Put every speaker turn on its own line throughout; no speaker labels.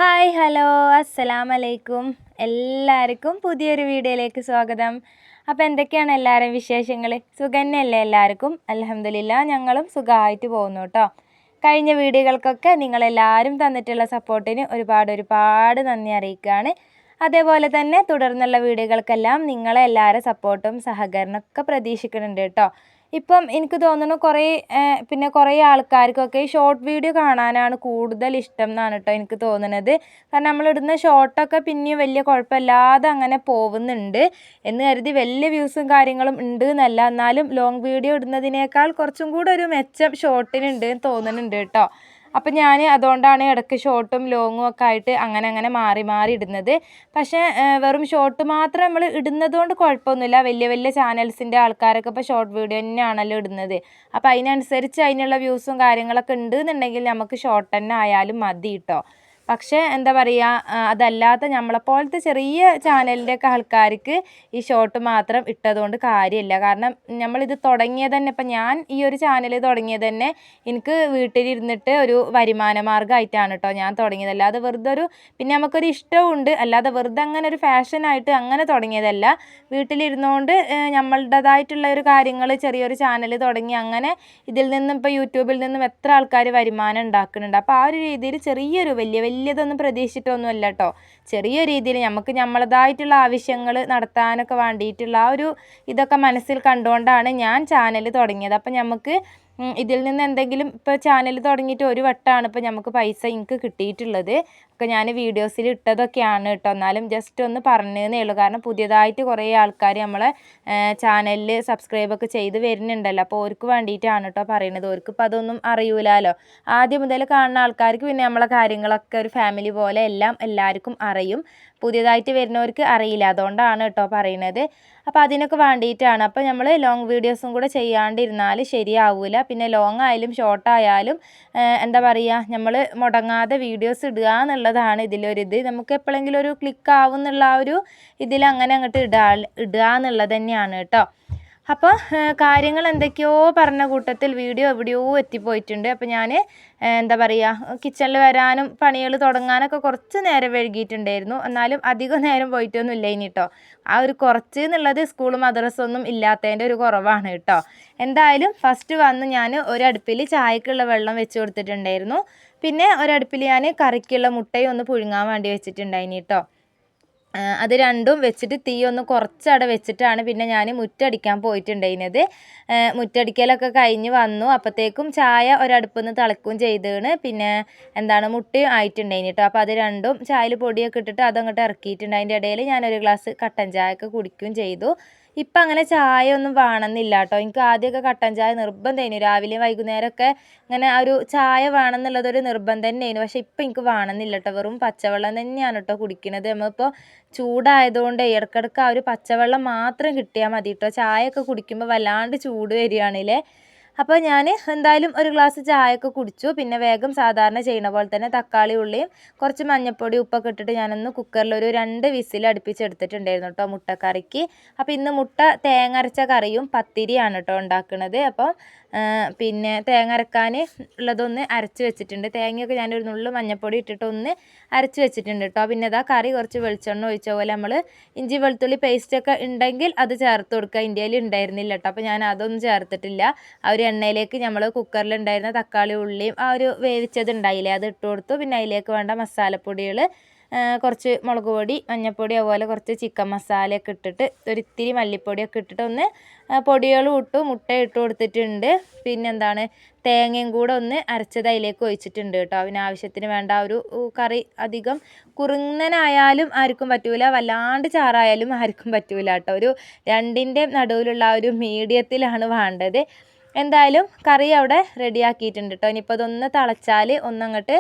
Hi hello അസ്സലാമലൈക്കും. എല്ലാവർക്കും പുതിയൊരു വീഡിയോയിലേക്ക് സ്വാഗതം. അപ്പോൾ എന്തൊക്കെയാണ് എല്ലാവരും വിശേഷങ്ങൾ? സുഖന്നല്ലേ എല്ലാവർക്കും? അൽഹംദുലില്ലാ ഞങ്ങളും സുഖമായിട്ട് പോകുന്നു കേട്ടോ. കഴിഞ്ഞ വീഡിയോകൾക്കൊക്കെ നിങ്ങളെല്ലാവരും തന്നിട്ടുള്ള സപ്പോർട്ടിന് ഒരുപാട് നന്ദി അറിയിക്കുകയാണ്. അതേപോലെ തന്നെ തുടർന്നുള്ള വീഡിയോകൾക്കെല്ലാം നിങ്ങളെല്ലാവരും സപ്പോർട്ടും സഹകരണമൊക്കെ പ്രതീക്ഷിക്കുന്നുണ്ട് കേട്ടോ. ഇപ്പം എനിക്ക് തോന്നുന്നു കുറേ ആൾക്കാർക്കൊക്കെ ഈ ഷോർട്ട് വീഡിയോ കാണാനാണ് കൂടുതൽ ഇഷ്ടം എന്നാണ് കേട്ടോ എനിക്ക് തോന്നുന്നത്. കാരണം നമ്മളിടുന്ന ഷോർട്ടൊക്കെ പിന്നെയും വലിയ കുഴപ്പമില്ലാതെ അങ്ങനെ പോകുന്നുണ്ട് എന്ന് കരുതി വലിയ വ്യൂസും കാര്യങ്ങളും ഉണ്ട് എന്നല്ല. എന്നാലും ലോങ് വീഡിയോ ഇടുന്നതിനേക്കാൾ കുറച്ചും കൂടെ ഒരു മെച്ചം ഷോർട്ടിനുണ്ട് എന്ന് തോന്നുന്നുണ്ട് കേട്ടോ. അപ്പം ഞാൻ അതുകൊണ്ടാണ് ഇടയ്ക്ക് ഷോർട്ടും ലോങ്ങും ഒക്കെ ആയിട്ട് അങ്ങനെ മാറി ഇടുന്നത്. പക്ഷേ വെറും ഷോർട്ട് മാത്രം നമ്മൾ ഇടുന്നത് കൊണ്ട് കുഴപ്പമൊന്നുമില്ല. വലിയ ചാനൽസിൻ്റെ ആൾക്കാരൊക്കെ ഇപ്പോൾ ഷോർട്ട് വീഡിയോ തന്നെയാണല്ലോ ഇടുന്നത്. അപ്പോൾ അതിനനുസരിച്ച് അതിനുള്ള വ്യൂസും കാര്യങ്ങളൊക്കെ ഉണ്ട് എന്നുണ്ടെങ്കിൽ നമുക്ക് ഷോർട്ട് തന്നെ ആയാലും മതി കേട്ടോ. പക്ഷേ എന്താ പറയുക, അതല്ലാത്ത നമ്മളെപ്പോലത്തെ ചെറിയ ചാനലിൻ്റെയൊക്കെ ആൾക്കാർക്ക് ഈ ഷോർട്ട് മാത്രം ഇട്ടതുകൊണ്ട് കാര്യമില്ല. കാരണം നമ്മളിത് തുടങ്ങിയത് തന്നെ, ഇപ്പം ഞാൻ ഈ ഒരു ചാനൽ തുടങ്ങിയത് തന്നെ എനിക്ക് വീട്ടിലിരുന്നിട്ട് ഒരു വരുമാന മാർഗ്ഗമായിട്ടാണ് കേട്ടോ ഞാൻ തുടങ്ങിയത്. അല്ലാതെ വെറുതെ പിന്നെ നമുക്കൊരു ഇഷ്ടമുണ്ട്, അല്ലാതെ വെറുതെ അങ്ങനെ ഒരു ഫാഷനായിട്ട് അങ്ങനെ തുടങ്ങിയതല്ല. വീട്ടിലിരുന്നുകൊണ്ട് നമ്മളുടേതായിട്ടുള്ള ഒരു കാര്യങ്ങൾ ചെറിയൊരു ചാനൽ തുടങ്ങി അങ്ങനെ ഇതിൽ നിന്നും ഇപ്പോൾ യൂട്യൂബിൽ നിന്നും എത്ര ആൾക്കാർ വരുമാനം ഉണ്ടാക്കുന്നുണ്ട്. അപ്പോൾ ആ ഒരു രീതിയിൽ ചെറിയൊരു വലിയതൊന്നും പ്രതീക്ഷിച്ചിട്ടൊന്നുമല്ല കേട്ടോ. ചെറിയ രീതിയിൽ നമുക്ക് നമ്മളതായിട്ടുള്ള ആവശ്യങ്ങൾ നടത്താനൊക്കെ വേണ്ടിയിട്ടുള്ള ആ ഒരു ഇതൊക്കെ മനസ്സിൽ കണ്ടുകൊണ്ടാണ് ഞാൻ ചാനൽ തുടങ്ങിയത്. അപ്പം നമുക്ക് ഇതിൽ നിന്ന് എന്തെങ്കിലും, ഇപ്പോൾ ചാനൽ തുടങ്ങിയിട്ട് ഒരു വട്ടമാണ് ഇപ്പോൾ നമുക്ക് പൈസ എനിക്ക് കിട്ടിയിട്ടുള്ളത്. ഒക്കെ ഞാൻ വീഡിയോസിൽ ഇട്ടതൊക്കെയാണ് കേട്ടോ. എന്നാലും ജസ്റ്റ് ഒന്ന് പറഞ്ഞതേ ഉള്ളൂ. കാരണം പുതിയതായിട്ട് കുറേ ആൾക്കാർ നമ്മളെ ചാനലിൽ സബ്സ്ക്രൈബൊക്കെ ചെയ്ത് വരുന്നുണ്ടല്ലോ. അപ്പോൾ അവർക്ക് വേണ്ടിയിട്ടാണ് കേട്ടോ പറയുന്നത്. അവർക്കിപ്പോൾ അതൊന്നും അറിയൂലല്ലോ. ആദ്യം മുതൽ കാണുന്ന ആൾക്കാർക്ക് പിന്നെ നമ്മളെ കാര്യങ്ങളൊക്കെ ഒരു ഫാമിലി പോലെ എല്ലാം എല്ലാവർക്കും അറിയും. പുതിയതായിട്ട് വരുന്നവർക്ക് അറിയില്ല. അതുകൊണ്ടാണ് കേട്ടോ പറയുന്നത്. അപ്പോൾ അതിനൊക്കെ വേണ്ടിയിട്ടാണ്. അപ്പോൾ നമ്മൾ ലോങ് വീഡിയോസും കൂടെ ചെയ്യാണ്ടിരുന്നാൽ ശരിയാവില്ല. പിന്നെ ലോങ് ആയാലും ഷോർട്ടായാലും എന്താ പറയുക, നമ്മൾ മുടങ്ങാതെ വീഡിയോസ് ഇടുക എന്നുള്ളതാണ് ഇതിലൊരിത്. നമുക്ക് എപ്പോഴെങ്കിലും ഒരു ക്ലിക്ക് ആവും എന്നുള്ള ആ ഒരു ഇതിൽ അങ്ങനെ അങ്ങോട്ട് ഇടുക എന്നുള്ളത് തന്നെയാണ് കേട്ടോ. അപ്പോൾ കാര്യങ്ങൾ എന്തൊക്കെയോ പറഞ്ഞ കൂട്ടത്തിൽ വീഡിയോ എവിടെയോ എത്തിപ്പോയിട്ടുണ്ട്. അപ്പോൾ ഞാൻ എന്താ പറയുക, കിച്ചണിൽ വരാനും പണികൾ തുടങ്ങാനൊക്കെ കുറച്ച് നേരം വൈകിയിട്ടുണ്ടായിരുന്നു. എന്നാലും അധികം നേരം പോയിട്ടൊന്നും ഇല്ല ഇനി കേട്ടോ. ആ ഒരു കുറച്ച് എന്നുള്ളത് സ്കൂൾ മദ്രസൊന്നും ഇല്ലാത്തതിൻ്റെ ഒരു കുറവാണ് കേട്ടോ. എന്തായാലും ഫസ്റ്റ് വന്ന് ഞാൻ ഒരടുപ്പിൽ ചായക്കുള്ള വെള്ളം വെച്ച് കൊടുത്തിട്ടുണ്ടായിരുന്നു. പിന്നെ ഒരടുപ്പിൽ ഞാൻ കറിക്കുള്ള മുട്ടയും ഒന്ന് പുഴുങ്ങാൻ വേണ്ടി വെച്ചിട്ടുണ്ടായിന് കേട്ടോ. അത് രണ്ടും വെച്ചിട്ട് തീ ഒന്ന് കുറച്ചവിടെ വെച്ചിട്ടാണ് പിന്നെ ഞാൻ മുറ്റടിക്കാൻ പോയിട്ടുണ്ടായിരുന്നത്. മുറ്റടിക്കലൊക്കെ കഴിഞ്ഞ് വന്നു. അപ്പോഴത്തേക്കും ചായ ഒരടുപ്പിൽ നിന്ന് തിളക്കുകയും ചെയ്തതാണ്. പിന്നെ മുട്ടയും ആയിട്ടുണ്ടായിന് കേട്ടോ. അപ്പോൾ അത് രണ്ടും ചായയിൽ പൊടിയൊക്കെ ഇട്ടിട്ട് അതങ്ങോട്ട് ഇറക്കിയിട്ടുണ്ട്. അതിൻ്റെ ഇടയിൽ ഞാനൊരു ഗ്ലാസ് കട്ടൻ ചായ ഒക്കെ കുടിക്കുകയും ചെയ്തു. ഇപ്പം അങ്ങനെ ചായ ഒന്നും വേണമെന്നില്ല കേട്ടോ. എനിക്ക് ആദ്യമൊക്കെ കട്ടൻ ചായ നിർബന്ധമായിരുന്നു. രാവിലെയും വൈകുന്നേരമൊക്കെ അങ്ങനെ ആ ഒരു ചായ വേണമെന്നുള്ളതൊരു നിർബന്ധം തന്നെയായിരുന്നു. പക്ഷേ ഇപ്പം എനിക്ക് വേണമെന്നില്ല കേട്ടോ. വെറും പച്ചവെള്ളം തന്നെയാണ് കേട്ടോ കുടിക്കുന്നത്. നമ്മളിപ്പോൾ ചൂടായതുകൊണ്ട് ഇടയ്ക്കിടയ്ക്ക് ആ ഒരു പച്ചവെള്ളം മാത്രം കിട്ടിയാൽ മതി കേട്ടോ. ചായയൊക്കെ കുടിക്കുമ്പോൾ വല്ലാണ്ട് ചൂട് വരികയാണല്ലേ. അപ്പോൾ ഞാൻ എന്തായാലും ഒരു ഗ്ലാസ് ചായയൊക്കെ കുടിച്ചു. പിന്നെ വേഗം സാധാരണ ചെയ്യുന്ന പോലെ തന്നെ തക്കാളി ഉള്ളിയും കുറച്ച് മഞ്ഞൾപ്പൊടി ഉപ്പൊക്കെ ഇട്ടിട്ട് ഞാനൊന്ന് കുക്കറിൽ ഒരു 2 വിസിൽ അടുപ്പിച്ചെടുത്തിട്ടുണ്ടായിരുന്നു കേട്ടോ മുട്ടക്കറിക്ക്. അപ്പോൾ ഇന്ന് മുട്ട തേങ്ങ അരച്ച കറിയും പത്തിരിയാണ് കേട്ടോ ഉണ്ടാക്കുന്നത്. അപ്പോൾ പിന്നെ തേങ്ങ അരക്കാൻ ഉള്ളതൊന്ന് അരച്ച് വെച്ചിട്ടുണ്ട്. തേങ്ങയൊക്കെ ഞാനൊരു നുള്ളു മഞ്ഞൾപ്പൊടി ഇട്ടിട്ട് ഒന്ന് അരച്ച് വെച്ചിട്ടുണ്ട് കേട്ടോ. പിന്നെ ഇതാ കറി കുറച്ച് വെളിച്ചെണ്ണ ഒഴിച്ച പോലെ നമ്മൾ ഇഞ്ചി വെളുത്തുള്ളി പേസ്റ്റൊക്കെ ഉണ്ടെങ്കിൽ അത് ചേർത്ത് കൊടുക്കുക. ഇന്ത്യയിൽ ഉണ്ടായിരുന്നില്ല കേട്ടോ. അപ്പോൾ ഞാൻ അതൊന്നും ചേർത്തിട്ടില്ല. ആ ഒരു എണ്ണയിലേക്ക് നമ്മൾ കുക്കറിലുണ്ടായിരുന്ന തക്കാളി ഉള്ളിയും ആ ഒരു വേവിച്ചത് ഉണ്ടായില്ലേ അത് ഇട്ട് കൊടുത്തു. പിന്നെ അതിലേക്ക് വേണ്ട മസാലപ്പൊടികൾ കുറച്ച് മുളക് പൊടി മഞ്ഞൾപ്പൊടി അതുപോലെ കുറച്ച് ചിക്കൻ മസാലയൊക്കെ ഇട്ടിട്ട് ഒരിത്തിരി മല്ലിപ്പൊടിയൊക്കെ ഇട്ടിട്ട് ഒന്ന് പൊടികളും ഇട്ടു മുട്ട ഇട്ട് കൊടുത്തിട്ടുണ്ട്. പിന്നെ തേങ്ങയും കൂടെ ഒന്ന് അരച്ചത് അതിലേക്ക് ഒഴിച്ചിട്ടുണ്ട് കേട്ടോ. അതിന് ആവശ്യത്തിന് വേണ്ട ഒരു കറി അധികം കുറുന്നനായാലും ആർക്കും പറ്റൂല, വല്ലാണ്ട് ചാറായാലും ആർക്കും പറ്റൂല കേട്ടോ. ഒരു രണ്ടിൻ്റെ നടുവിലുള്ള ആ ഒരു മീഡിയത്തിലാണ് വേണ്ടത്. എന്തായാലും കറി അവിടെ റെഡിയാക്കിയിട്ടുണ്ട് കേട്ടോ. ഇനിയിപ്പോൾ അതൊന്ന് തിളച്ചാൽ ഒന്നങ്ങോട്ട്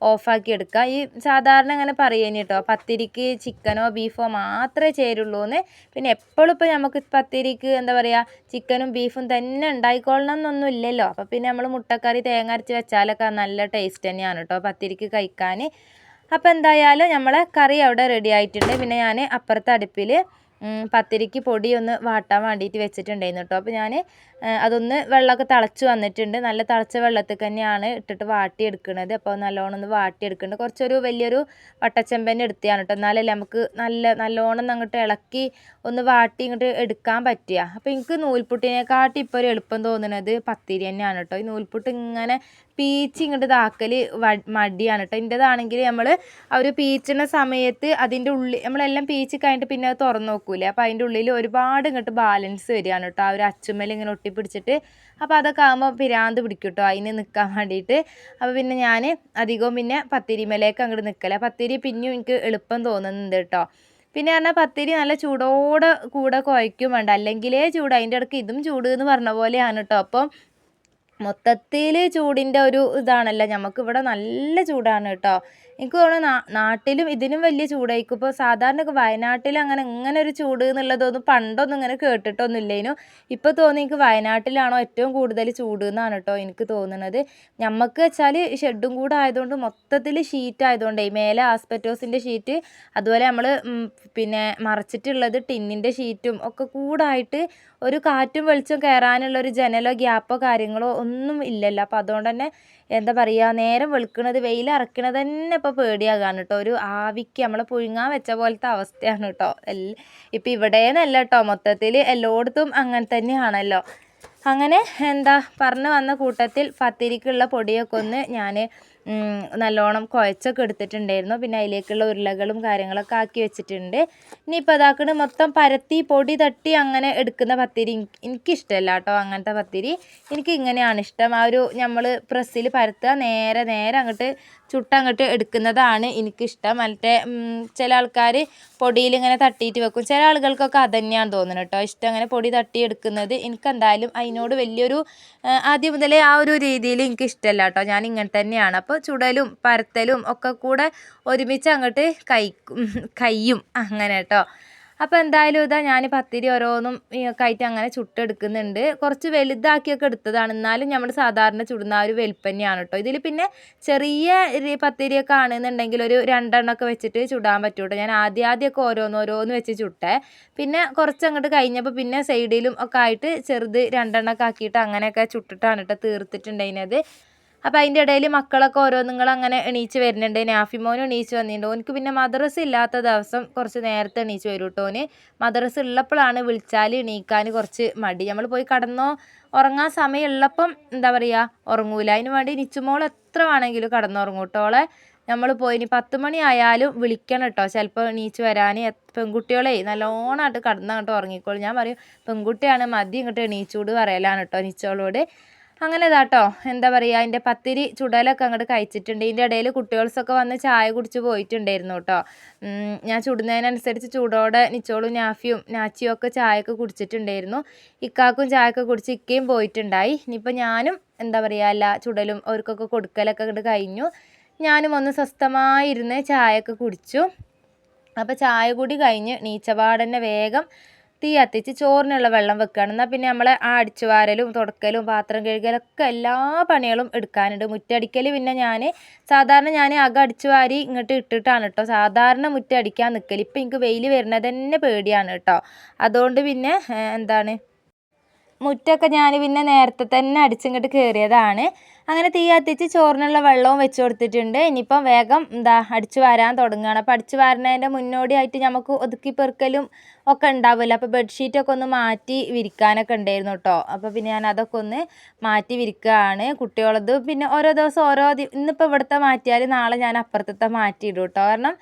ഓഫാക്കി എടുക്കുക. ഈ സാധാരണ അങ്ങനെ പറയുകയാണ് കേട്ടോ, പത്തിരിക്ക് ചിക്കനോ ബീഫോ മാത്രമേ ചേരുള്ളൂ എന്ന്. പിന്നെ എപ്പോഴും ഇപ്പോൾ നമുക്ക് പത്തിരിക്ക് എന്താ പറയുക ചിക്കനും ബീഫും തന്നെ ഉണ്ടായിക്കൊള്ളണം എന്നൊന്നും ഇല്ലല്ലോ. അപ്പോൾ പിന്നെ നമ്മൾ മുട്ടക്കറി തേങ്ങ അരച്ച് വെച്ചാലൊക്കെ നല്ല ടേസ്റ്റ് തന്നെയാണ് കേട്ടോ പത്തിരിക്ക് കഴിക്കാൻ. അപ്പോൾ എന്തായാലും നമ്മളെ കറി അവിടെ റെഡി ആയിട്ടുണ്ട്. പിന്നെ ഞാൻ അപ്പുറത്തെ അടുപ്പിൽ പത്തിരിക്ക് പൊടി ഒന്ന് വാട്ടാൻ വേണ്ടിയിട്ട് വെച്ചിട്ടുണ്ടായിരുന്നു കേട്ടോ. അപ്പോൾ ഞാൻ അതൊന്ന് വെള്ളമൊക്കെ തിളച്ച് വന്നിട്ടുണ്ട്. നല്ല തിളച്ച വെള്ളത്തിൽ തന്നെയാണ് ഇട്ടിട്ട് വാട്ടിയെടുക്കുന്നത്. അപ്പോൾ നല്ലോണം ഒന്ന് വാട്ടിയെടുക്കുന്നുണ്ട്. കുറച്ചൊരു വലിയൊരു വട്ടച്ചെമ്പന്നെ എടുത്തതാണ് കേട്ടോ. എന്നാലല്ലേ നമുക്ക് നല്ലോണം അങ്ങോട്ട് ഇളക്കി ഒന്ന് വാട്ടി ഇങ്ങോട്ട് എടുക്കാൻ പറ്റുക. അപ്പോൾ എനിക്ക് നൂൽപുട്ടിനെക്കാട്ടി ഇപ്പോൾ ഒരു എളുപ്പം തോന്നുന്നത് പത്തിരി തന്നെയാണ് കേട്ടോ. ഈ നൂൽപുട്ട് ഇങ്ങനെ പീച്ച് ഇങ്ങോട്ട് ഇതാക്കൽ മടിയാണ് കേട്ടോ. എൻ്റേതാണെങ്കിൽ നമ്മൾ ആ ഒരു പീച്ചുന്ന സമയത്ത് അതിൻ്റെ ഉള്ളിൽ നമ്മളെല്ലാം പീച്ച് കഴിഞ്ഞിട്ട് പിന്നെ അത് തുറന്ന് നോക്കൂലേ, അപ്പോൾ അതിൻ്റെ ഉള്ളിൽ ഒരുപാട് ഇങ്ങോട്ട് ബാലൻസ് വരികയാണ് കേട്ടോ. ആ ഒരു അച്ചുമ്മൽ ഇങ്ങനെ ഒട്ടിപ്പിടിച്ചിട്ട്. അപ്പോൾ അതൊക്കെ ആകുമ്പോൾ പിരാന്ത് പിടിക്കും കേട്ടോ അതിന് നിൽക്കാൻ വേണ്ടിയിട്ട്. അപ്പോൾ പിന്നെ ഞാൻ അധികവും പിന്നെ പത്തിരിമേലേക്ക് അങ്ങോട്ട് നിൽക്കല. പത്തിരി പിന്നെയും എനിക്ക് എളുപ്പം തോന്നുന്നുണ്ട് കേട്ടോ. പിന്നെ പറഞ്ഞാൽ പത്തിരി നല്ല ചൂടോടെ കൂടെ കുഴയ്ക്കും വേണ്ട, അല്ലെങ്കിലേ ചൂട്. അതിൻ്റെ ഇടയ്ക്ക് ഇതും ചൂട് എന്ന് പറഞ്ഞ പോലെയാണ് കേട്ടോ. അപ്പം മൊത്തത്തിൽ ചൂടിൻ്റെ ഒരു ഇതാണല്ലോ, നമുക്കിവിടെ നല്ല ചൂടാണ് കേട്ടോ. എനിക്ക് തോന്നുന്നു നാട്ടിലും ഇതിനും വലിയ ചൂടായിരിക്കും. ഇപ്പോൾ സാധാരണ വയനാട്ടിൽ ഇങ്ങനെ ഒരു ചൂട് എന്നുള്ളതൊന്നും പണ്ടൊന്നും ഇങ്ങനെ കേട്ടിട്ടൊന്നും ഇല്ലേനു. ഇപ്പോൾ തോന്നി എനിക്ക് വയനാട്ടിലാണോ ഏറ്റവും കൂടുതൽ ചൂട് എന്നാണ് കേട്ടോ എനിക്ക് തോന്നുന്നത്. നമുക്ക് വെച്ചാൽ ഷെഡും കൂടെ ആയതുകൊണ്ട് മൊത്തത്തിൽ ഷീറ്റ് ആയതുകൊണ്ടേ, മേലെ ആസ്പെറ്റോസിൻ്റെ ഷീറ്റ്, അതുപോലെ നമ്മൾ പിന്നെ മറച്ചിട്ടുള്ളത് ടിന്നിൻ്റെ ഷീറ്റും ഒക്കെ കൂടായിട്ട് ഒരു കാറ്റും വെളിച്ചം കയറാനുള്ളൊരു ജനലോ ഗ്യാപ്പോ കാര്യങ്ങളോ ഒന്നും ഇല്ലല്ലോ. അപ്പോൾ അതുകൊണ്ട് തന്നെ എന്താ പറയുക, നേരം വെളുക്കുന്നത് വെയിലിറക്കണത് തന്നെ ഇപ്പോൾ പേടിയാകാണ് കേട്ടോ. ഒരു ആവിക്ക് നമ്മളെ പുഴുങ്ങാൻ വെച്ച പോലത്തെ അവസ്ഥയാണ് കേട്ടോ. ഇപ്പം ഇവിടേന്നല്ല കേട്ടോ, മൊത്തത്തിൽ എല്ലായിടത്തും അങ്ങനെ തന്നെയാണല്ലോ. അങ്ങനെ എന്താ പറഞ്ഞു വന്ന കൂട്ടത്തിൽ പത്തിരിക്കുള്ള പൊടിയൊക്കെ ഒന്ന് ഞാൻ നല്ലോണം കുഴച്ചൊക്കെ എടുത്തിട്ടുണ്ടായിരുന്നു. പിന്നെ അതിലേക്കുള്ള ഉരുളകളും കാര്യങ്ങളൊക്കെ ആക്കി വെച്ചിട്ടുണ്ട്. ഇനിയിപ്പോൾ അതാക്കണ് മൊത്തം പരത്തി പൊടി തട്ടി അങ്ങനെ എടുക്കുന്ന പത്തിരി എനിക്കിഷ്ടമല്ല കേട്ടോ. അങ്ങനത്തെ പത്തിരി എനിക്ക് ഇങ്ങനെയാണ് ഇഷ്ടം. ആ ഒരു നമ്മൾ പ്രസ്സിൽ പരത്തുക, നേരെ അങ്ങോട്ട് ചുട്ടങ്ങോട്ട് എടുക്കുന്നതാണ് എനിക്കിഷ്ടം. മറ്റേ ചില ആൾക്കാർ പൊടിയിൽ ഇങ്ങനെ തട്ടിയിട്ട് വെക്കും. ചില ആളുകൾക്കൊക്കെ അത് തന്നെയാണ് തോന്നുന്നത് കേട്ടോ ഇഷ്ടം, അങ്ങനെ പൊടി തട്ടി എടുക്കുന്നത്. എനിക്കെന്തായാലും അതിനോട് വലിയൊരു ആദ്യം മുതലേ ആ ഒരു രീതിയിൽ എനിക്ക് ഇഷ്ടമല്ല കേട്ടോ. ഞാൻ ഇങ്ങനെ തന്നെയാണ്. അപ്പോൾ ചുടലും പരത്തലും ഒക്കെ കൂടെ ഒരുമിച്ച് അങ്ങോട്ട് കയ്യും അങ്ങനെ കേട്ടോ. അപ്പോൾ എന്തായാലും ഇതാ ഞാൻ പത്തിരി ഓരോന്നും ആയിട്ട് അങ്ങനെ ചുട്ടെടുക്കുന്നുണ്ട്. കുറച്ച് വലുതാക്കിയൊക്കെ എടുത്തതാണ്, എന്നാലും നമ്മൾ സാധാരണ ചുടുന്ന ആ ഒരു വലുപ്പം തന്നെയാണ് കേട്ടോ. ഇതിൽ പിന്നെ ചെറിയ പത്തിരിയൊക്കെ ആണെന്നുണ്ടെങ്കിൽ ഒരു 2 എണ്ണമൊക്കെ വെച്ചിട്ട് ചുടാൻ പറ്റും കേട്ടോ. ഞാൻ ആദ്യമൊക്കെ ഓരോന്ന് വെച്ച് ചുട്ടേ. പിന്നെ കുറച്ചങ്ങോട്ട് കഴിഞ്ഞപ്പോൾ പിന്നെ സൈഡിലും ഒക്കെ ആയിട്ട് ചെറുത് 2 എണ്ണമൊക്കെ ആക്കിയിട്ട് അങ്ങനെയൊക്കെ ചുട്ടിട്ടാണ് കേട്ടോ തീർത്തിട്ടുണ്ടായിരുന്നത്. അപ്പോൾ അതിൻ്റെ ഇടയിൽ മക്കളൊക്കെ ഓരോന്നുങ്ങളങ്ങനെ എണീച്ച് വരുന്നുണ്ട്. നാഫിമോനും എണീച്ച് വന്നിട്ടുണ്ട്. ഓനിക്ക് പിന്നെ മദ്രസ ഇല്ലാത്ത ദിവസം കുറച്ച് നേരത്തെ എണീച്ച് വരും കേട്ടോ. ഓന് മദ്രസ ഉള്ളപ്പോഴാണ് വിളിച്ചാൽ എണീക്കാൻ കുറച്ച് മടി. നമ്മൾ പോയി കടന്നോ ഉറങ്ങാൻ സമയമുള്ളപ്പം എന്താ പറയുക ഉറങ്ങൂല. അതിന് വേണ്ടി നിച്ചുമോൾ എത്ര വേണമെങ്കിലും കടന്നുറങ്ങും കേട്ടോ. ഓളെ നമ്മൾ പോയി ഇനി 10 മണി ആയാലും വിളിക്കണം കേട്ടോ. ചിലപ്പോൾ എണീച്ച് വരാൻ. പെൺകുട്ടികളെ നല്ലോണമായിട്ട് കടന്നങ്ങോട്ട് ഉറങ്ങിക്കോളും. ഞാൻ പറയും പെൺകുട്ടിയാണ് മതി ഇങ്ങോട്ട് എണീച്ചൂട് പറയലാണ് കേട്ടോ നിച്ചോളോട്. അങ്ങനെ ഇതാട്ടോ എന്താ പറയുക, അതിൻ്റെ പത്തിരി ചുടലൊക്കെ അങ്ങോട്ട് കഴിച്ചിട്ടുണ്ട്. ഇതിൻ്റെ ഇടയിൽ കുട്ടികൾസൊക്കെ വന്ന് ചായ കുടിച്ച് പോയിട്ടുണ്ടായിരുന്നു കേട്ടോ. ഞാൻ ചുടുന്നതിനനുസരിച്ച് ചൂടോടെ നിച്ചോളും നാച്ചിയും ഒക്കെ ചായയൊക്കെ കുടിച്ചിട്ടുണ്ടായിരുന്നു. ഇക്കാക്കും ചായയൊക്കെ കുടിച്ച് ഇക്കയും പോയിട്ടുണ്ടായി. ഇനിയിപ്പോൾ ഞാനും എന്താ പറയുക എല്ലാ ചുടലും അവർക്കൊക്കെ കൊടുക്കലൊക്കെ അങ്ങോട്ട് കഴിഞ്ഞു. ഞാനും ഒന്ന് സ്വസ്ഥമായിരുന്ന് ചായയൊക്കെ കുടിച്ചു. അപ്പോൾ ചായ കൂടി കഴിഞ്ഞ് നീച്ചപാടന്നെ വേഗം തീ കത്തിച്ച് ചോറിനുള്ള വെള്ളം വെക്കുകയാണ്. എന്നാൽ പിന്നെ നമ്മളെ ആ അടിച്ചു വാരലും തുടക്കലും പാത്രം കഴുകലൊക്കെ എല്ലാ പണികളും എടുക്കാനുണ്ട്. മുറ്റടിക്കൽ പിന്നെ സാധാരണ ഞാൻ അകം അടിച്ചു വാരി ഇങ്ങോട്ട് ഇട്ടിട്ടാണ് കേട്ടോ സാധാരണ മുറ്റടിക്കാൻ നിൽക്കൽ. ഇപ്പം എനിക്ക് വെയിൽ വരുന്നത് തന്നെ പേടിയാണ് കേട്ടോ. അതുകൊണ്ട് പിന്നെ എന്താണ് മുറ്റമൊക്കെ ഞാൻ പിന്നെ നേരത്തെ തന്നെ അടിച്ചിങ്ങോട്ട് കയറിയതാണ്. അങ്ങനെ തീ കത്തിച്ച് ചോറിനുള്ള വെള്ളവും വെച്ച് കൊടുത്തിട്ടുണ്ട്. ഇനിയിപ്പം വേഗം അടിച്ചു വാരാൻ തുടങ്ങുകയാണ്. അപ്പോൾ അടിച്ചു വാരുന്നതിൻ്റെ മുന്നോടിയായിട്ട് നമുക്ക് ഒതുക്കി പെറുക്കലും ഒക്കെ ഉണ്ടാവില്ല. അപ്പോൾ ബെഡ്ഷീറ്റൊക്കെ ഒന്ന് മാറ്റി വിരിക്കാനൊക്കെ ഉണ്ടായിരുന്നു കേട്ടോ. അപ്പോൾ പിന്നെ ഞാൻ അതൊക്കെ ഒന്ന് മാറ്റി വിരിക്കുകയാണ്. കുട്ടികളത് പിന്നെ ഓരോ ദിവസം ഇന്നിപ്പോൾ ഇവിടുത്തെ മാറ്റിയാൽ നാളെ ഞാൻ അപ്പുറത്തെ മാറ്റിയിടും കേട്ടോ. കാരണം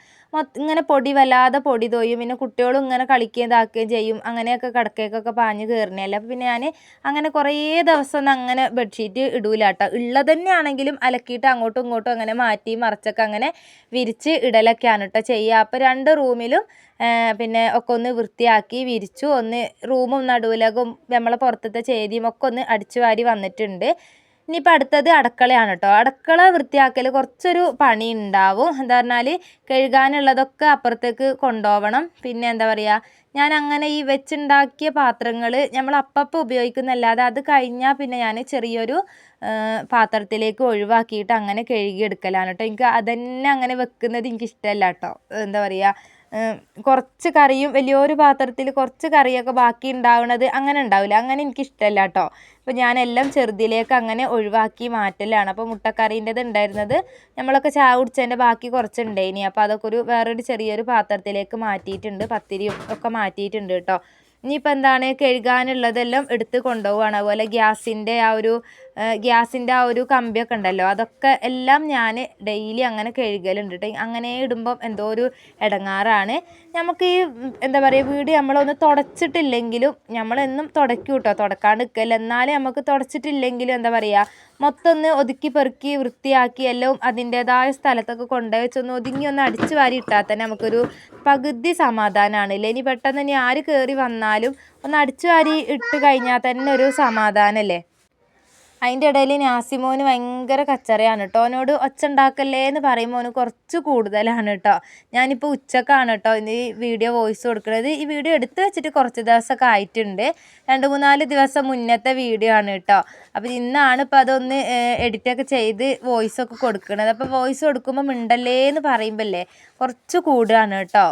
ഇങ്ങനെ വല്ലാതെ പൊടി തോയും. പിന്നെ കുട്ടികളും ഇങ്ങനെ കളിക്കുകയും ഇതാക്കുകയും ചെയ്യും. അങ്ങനെയൊക്കെ കിടക്കയൊക്കെ പാഞ്ഞ് കയറണല്ലേ. അപ്പോൾ പിന്നെ ഞാൻ അങ്ങനെ കുറേ ദിവസം ഒന്നും അങ്ങനെ ബെഡ്ഷീറ്റ് ഇടൂല കേട്ടോ. ഉള്ളത് തന്നെയാണെങ്കിലും അലക്കിയിട്ട് അങ്ങോട്ടും ഇങ്ങോട്ടും അങ്ങനെ മാറ്റി മറിച്ചൊക്കെ അങ്ങനെ വിരിച്ച് ഇടലൊക്കെയാണ് കേട്ടോ ചെയ്യുക. അപ്പോൾ 2 റൂമിലും പിന്നെ ഒക്കെ ഒന്ന് വൃത്തിയാക്കി വിരിച്ചു. ഒന്ന് റൂമും നടുവിലകും നമ്മളെ പുറത്തത്തെ ചേരിയും ഒക്കെ ഒന്ന് അടിച്ചു വാരി വന്നിട്ടുണ്ട്. ഇനിയിപ്പോൾ അടുത്തത് അടുക്കളയാണ് കേട്ടോ. അടുക്കള വൃത്തിയാക്കൽ കുറച്ചൊരു പണി ഉണ്ടാവും. എന്താ പറഞ്ഞാൽ കഴുകാനുള്ളതൊക്കെ അപ്പുറത്തേക്ക് കൊണ്ടുപോകണം. പിന്നെ എന്താ പറയുക, ഞാൻ അങ്ങനെ ഈ വെച്ചുണ്ടാക്കിയ പാത്രങ്ങൾ നമ്മൾ അപ്പം ഉപയോഗിക്കുന്നല്ലാതെ അത് കഴിഞ്ഞാൽ പിന്നെ ഞാൻ ചെറിയൊരു പാത്രത്തിലേക്ക് ഒഴിവാക്കിയിട്ട് അങ്ങനെ കഴുകിയെടുക്കലാണ് കേട്ടോ. എനിക്ക് അതന്നെ അങ്ങനെ വെക്കുന്നത് എനിക്കിഷ്ടമല്ല കേട്ടോ. എന്താ പറയുക, കുറച്ച് കറിയും വലിയൊരു പാത്രത്തിൽ കുറച്ച് കറിയൊക്കെ ബാക്കി ഉണ്ടാവുന്നത് അങ്ങനെ ഉണ്ടാവില്ല. അങ്ങനെ എനിക്കിഷ്ടമല്ല കേട്ടോ. അപ്പോൾ ഞാനെല്ലാം ചെറുതിലേക്ക് അങ്ങനെ ഒഴിവാക്കി മാറ്റലാണ്. അപ്പോൾ മുട്ടക്കറീൻ്റെത് ഉണ്ടായിരുന്നത് നമ്മളൊക്കെ ചായ കുടിച്ചതിൻ്റെ ബാക്കി കുറച്ചുണ്ടായിനി. അപ്പോൾ അതൊക്കെ വേറൊരു ചെറിയൊരു പാത്രത്തിലേക്ക് മാറ്റിയിട്ടുണ്ട്. പത്തിരിയും ഒക്കെ മാറ്റിയിട്ടുണ്ട് കേട്ടോ. ഇനിയിപ്പോൾ എന്താണ്, കഴുകാനുള്ളതെല്ലാം എടുത്ത് കൊണ്ടുപോവുകയാണ്. അതുപോലെ ഗ്യാസിൻ്റെ ആ ഒരു കമ്പിയൊക്കെ ഉണ്ടല്ലോ, അതൊക്കെ എല്ലാം ഞാൻ ഡെയിലി അങ്ങനെ കഴുകലുണ്ട് കേട്ടോ. അങ്ങനെ ഇടുമ്പം എന്തോ ഒരു ഇടങ്ങാറാണ്. നമുക്ക് ഈ എന്താ പറയുക, വീട് നമ്മളൊന്ന് തുടച്ചിട്ടില്ലെങ്കിലും നമ്മളെന്നും തുടയ്ക്കും കേട്ടോ, തുടക്കാണ്ട് നിൽക്കല്ല. എന്നാലും നമുക്ക് തുടച്ചിട്ടില്ലെങ്കിലും എന്താ പറയുക, മൊത്തം ഒന്ന് ഒതുക്കി പെറുക്കി വൃത്തിയാക്കി എല്ലാം അതിൻ്റേതായ സ്ഥലത്തൊക്കെ കൊണ്ടുപോയി വെച്ചൊന്ന് ഒതുങ്ങി ഒന്ന് അടിച്ചു വാരി ഇട്ടാൽ തന്നെ നമുക്കൊരു പകുതി സമാധാനമാണ്. ഇല്ലേ, ഇനി പെട്ടെന്ന് ഇനി ആര് കയറി വന്നാലും ഒന്ന് അടിച്ചു വാരി ഇട്ട് കഴിഞ്ഞാൽ തന്നെ ഒരു സമാധാനമല്ലേ. അതിൻ്റെ ഇടയിൽ നാസിമോന് ഭയങ്കര കച്ചറയാണ് കേട്ടോ. അവനോട് ഒച്ച ഉണ്ടാക്കല്ലേ എന്ന് പറയുമ്പോൾ അവന് കുറച്ച് കൂടുതലാണ് കേട്ടോ. ഞാനിപ്പോൾ ഉച്ചക്കാണ് കേട്ടോ ഈ വീഡിയോ വോയിസ് കൊടുക്കുന്നത്. ഈ വീഡിയോ എടുത്ത് വെച്ചിട്ട് കുറച്ച് ദിവസമൊക്കെ ആയിട്ടുണ്ട്. 2-3 ദിവസം മുന്നത്തെ വീഡിയോ ആണ് കേട്ടോ. അപ്പോൾ ഇന്നാണ് ഇപ്പോൾ അതൊന്ന് എഡിറ്റൊക്കെ ചെയ്ത് വോയിസൊക്കെ കൊടുക്കുന്നത്. അപ്പോൾ വോയിസ് കൊടുക്കുമ്പോൾ മിണ്ടല്ലേ എന്ന് പറയുമ്പോഴല്ലേ കുറച്ച് കൂടുകയാണ് കേട്ടോ.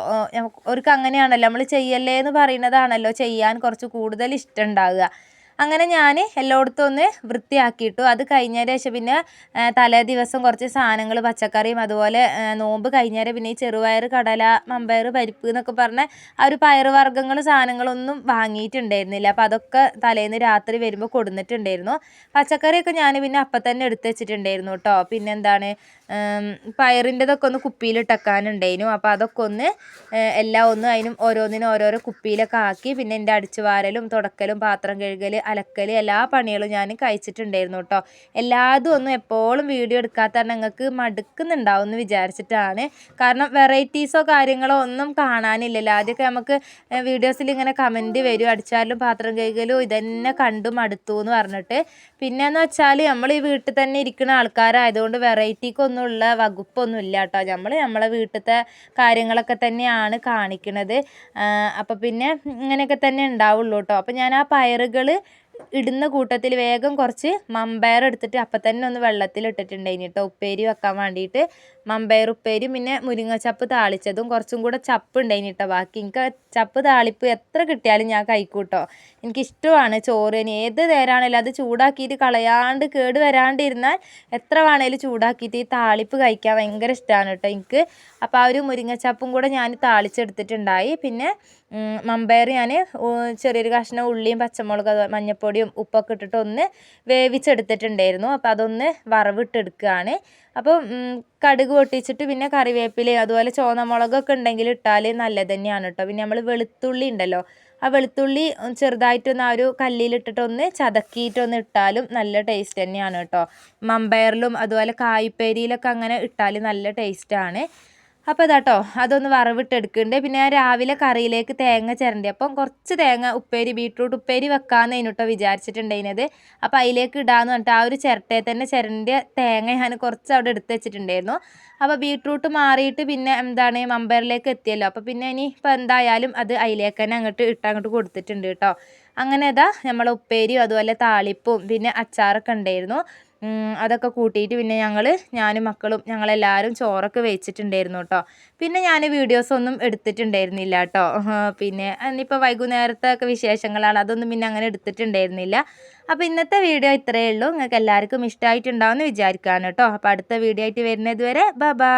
അവർക്ക് അങ്ങനെയാണല്ലോ, നമ്മൾ ചെയ്യല്ലേ എന്ന് പറയുന്നതാണല്ലോ ചെയ്യാൻ കുറച്ച് കൂടുതൽ ഇഷ്ടം ഉണ്ടാവുക. അങ്ങനെ ഞാൻ എല്ലായിടത്തും ഒന്ന് വൃത്തിയാക്കിയിട്ടു. അത് കഴിഞ്ഞതിന് ശേഷം പിന്നെ തലേ ദിവസം കുറച്ച് സാധനങ്ങൾ, പച്ചക്കറിയും അതുപോലെ നോമ്പ് കഴിഞ്ഞേരം പിന്നെ ഈ ചെറുപയർ, കടല, മമ്പയർ, പരിപ്പ് എന്നൊക്കെ പറഞ്ഞ ആ ഒരു പയറ് വർഗ്ഗങ്ങൾ സാധനങ്ങളൊന്നും വാങ്ങിയിട്ടുണ്ടായിരുന്നില്ല. അപ്പോൾ അതൊക്കെ തലേന്ന് രാത്രി വരുമ്പോൾ കൊടുന്നിട്ടുണ്ടായിരുന്നു. പച്ചക്കറിയൊക്കെ ഞാൻ പിന്നെ അപ്പം തന്നെ എടുത്ത് വെച്ചിട്ടുണ്ടായിരുന്നു കേട്ടോ. പിന്നെ എന്താണ്, പയറിൻ്റെതൊക്കെ ഒന്ന് കുപ്പിയിലിട്ടേക്കാനുണ്ടായിരുന്നു. അപ്പോൾ അതൊക്കെ ഒന്ന് എല്ലാം ഒന്ന് അതിനും ഓരോന്നിനും ഓരോരോ കുപ്പിയിലൊക്കെ ആക്കി പിന്നെ എൻ്റെ അടിച്ചു വാരലും തുടക്കലും പാത്രം കഴുകൽ അലക്കൽ എല്ലാ പണികളും ഞാൻ കഴിച്ചിട്ടുണ്ടായിരുന്നു കേട്ടോ. എല്ലാതും ഒന്നും എപ്പോഴും വീഡിയോ എടുക്കാത്ത നിങ്ങൾക്ക് മടുക്കുന്നുണ്ടാവും എന്ന് വിചാരിച്ചിട്ടാണ്. കാരണം വെറൈറ്റീസോ കാര്യങ്ങളോ ഒന്നും കാണാനില്ലല്ലോ. ആദ്യമൊക്കെ നമുക്ക് വീഡിയോസിൽ ഇങ്ങനെ കമൻറ്റ് വരും, അടിച്ചാലും പാത്രം കഴുകലും ഇതന്നെ കണ്ടു മടുത്തു എന്ന് പറഞ്ഞിട്ട്. പിന്നെയെന്ന് വെച്ചാൽ നമ്മൾ ഈ വീട്ടിൽ തന്നെ ഇരിക്കുന്ന ആൾക്കാരായതുകൊണ്ട് വെറൈറ്റിക്കൊന്നും ഉള്ള വകുപ്പൊന്നും ഇല്ല കേട്ടോ. നമ്മളെ വീട്ടിലത്തെ കാര്യങ്ങളൊക്കെ തന്നെയാണ് കാണിക്കുന്നത്. അപ്പോൾ പിന്നെ ഇങ്ങനെയൊക്കെ തന്നെ ഉണ്ടാവുള്ളൂ കേട്ടോ. അപ്പോൾ ഞാൻ ആ പയറുകൾ ഇടുന്ന കൂട്ടത്തിൽ വേഗം കുറച്ച് മമ്പയർ എടുത്തിട്ട് അപ്പം തന്നെ ഒന്ന് വെള്ളത്തിലിട്ടിട്ടുണ്ടായിന് കേട്ടോ, ഉപ്പേരി വെക്കാൻ വേണ്ടിയിട്ട്. മമ്പയർ ഉപ്പേരി പിന്നെ മുരിങ്ങച്ചപ്പ് താളിച്ചതും കുറച്ചും കൂടെ ചപ്പ് ഉണ്ടായിന് കേട്ടോ ബാക്കി. എനിക്ക് ചപ്പ് താളിപ്പ് എത്ര കിട്ടിയാലും ഞാൻ കഴിക്കൂട്ടോ. എനിക്കിഷ്ടമാണ് ചോറ്. ഇനി ഏത് നേരമാണെങ്കിലും അത് ചൂടാക്കിയിട്ട് കളയാണ്ട് കേട് വരാണ്ടിരുന്നാൽ എത്ര വേണേലും ചൂടാക്കിയിട്ട് ഈ താളിപ്പ് കഴിക്കാൻ ഭയങ്കര ഇഷ്ടമാണ് കേട്ടോ എനിക്ക്. അപ്പോൾ ആ ഒരു മുരിങ്ങച്ചപ്പും കൂടെ ഞാൻ താളിച്ചെടുത്തിട്ടുണ്ടായി. പിന്നെ മമ്പയർ ഞാൻ ചെറിയൊരു കഷ്ണം ഉള്ളിയും പച്ചമുളക് മഞ്ഞൾപ്പൊടിയും ഉപ്പൊക്കെ ഇട്ടിട്ട് ഒന്ന് വേവിച്ചെടുത്തിട്ടുണ്ടായിരുന്നു. അപ്പോൾ അതൊന്ന് വറവിട്ടെടുക്കുകയാണ്. അപ്പോൾ കടുക് പൊട്ടിച്ചിട്ട് പിന്നെ കറിവേപ്പില അതുപോലെ ചുവന്ന മുളകൊക്കെ ഉണ്ടെങ്കിൽ ഇട്ടാൽ നല്ലത് തന്നെയാണ് കേട്ടോ. പിന്നെ നമ്മൾ വെളുത്തുള്ളി ഉണ്ടല്ലോ, ആ വെളുത്തുള്ളി ചെറുതായിട്ടൊന്ന് ആ ഒരു കല്ലിലിട്ടിട്ടൊന്ന് ചതക്കിയിട്ടൊന്ന് ഇട്ടാലും നല്ല ടേസ്റ്റ് തന്നെയാണ് കേട്ടോ. മമ്പയറിലും അതുപോലെ കായ്പേരിയിലൊക്കെ അങ്ങനെ ഇട്ടാൽ നല്ല ടേസ്റ്റാണ്. അപ്പോൾ ഇതാട്ടോ അതൊന്ന് വറവിട്ടെടുക്കുന്നുണ്ട്. പിന്നെ ഞാൻ രാവിലെ കറിയിലേക്ക് തേങ്ങ ചിരണ്ടി, അപ്പം കുറച്ച് തേങ്ങ ബീട്രൂട്ട് ഉപ്പേരി വെക്കാമെന്ന് കേട്ടോ വിചാരിച്ചിട്ടുണ്ടായിരുന്നത്. അപ്പോൾ അതിലേക്ക് ഇടാമെന്ന് പറഞ്ഞിട്ട് ആ ഒരു ചിരട്ടയിൽ തന്നെ ചിരണ്ടിയ തേങ്ങ ഞാൻ കുറച്ച് അവിടെ എടുത്ത് വെച്ചിട്ടുണ്ടായിരുന്നു. അപ്പോൾ ബീട്രൂട്ട് മാറിയിട്ട് പിന്നെ എന്താണ് മമ്പയറിലേക്ക് എത്തിയല്ലോ. അപ്പോൾ പിന്നെ ഇനിയിപ്പോൾ എന്തായാലും അത് അതിലേക്ക് തന്നെ അങ്ങോട്ട് കൊടുത്തിട്ടുണ്ട് കേട്ടോ. അങ്ങനെ ഇതാ നമ്മളെ ഉപ്പേരിയും അതുപോലെ താളിപ്പും പിന്നെ അച്ചാറൊക്കെ ഉണ്ടായിരുന്നു. അതൊക്കെ കൂട്ടിയിട്ട് പിന്നെ ഞാനും മക്കളും ഞങ്ങളെല്ലാവരും ചോറൊക്കെ വെച്ചിട്ടുണ്ടായിരുന്നു കേട്ടോ. പിന്നെ ഞാൻ വീഡിയോസൊന്നും എടുത്തിട്ടുണ്ടായിരുന്നില്ല കേട്ടോ. പിന്നെ ഇനിയിപ്പോൾ വൈകുന്നേരത്തെ ഒക്കെ വിശേഷങ്ങളാണ്, അതൊന്നും പിന്നെ അങ്ങനെ എടുത്തിട്ടുണ്ടായിരുന്നില്ല. അപ്പോൾ ഇന്നത്തെ വീഡിയോ ഇത്രയേ ഉള്ളൂ. നിങ്ങൾക്ക് എല്ലാവർക്കും ഇഷ്ടമായിട്ടുണ്ടാവുമെന്ന് വിചാരിക്കുകയാണ് കേട്ടോ. അപ്പോൾ അടുത്ത വീഡിയോ ആയിട്ട് വരുന്നത് വരെ ബൈ.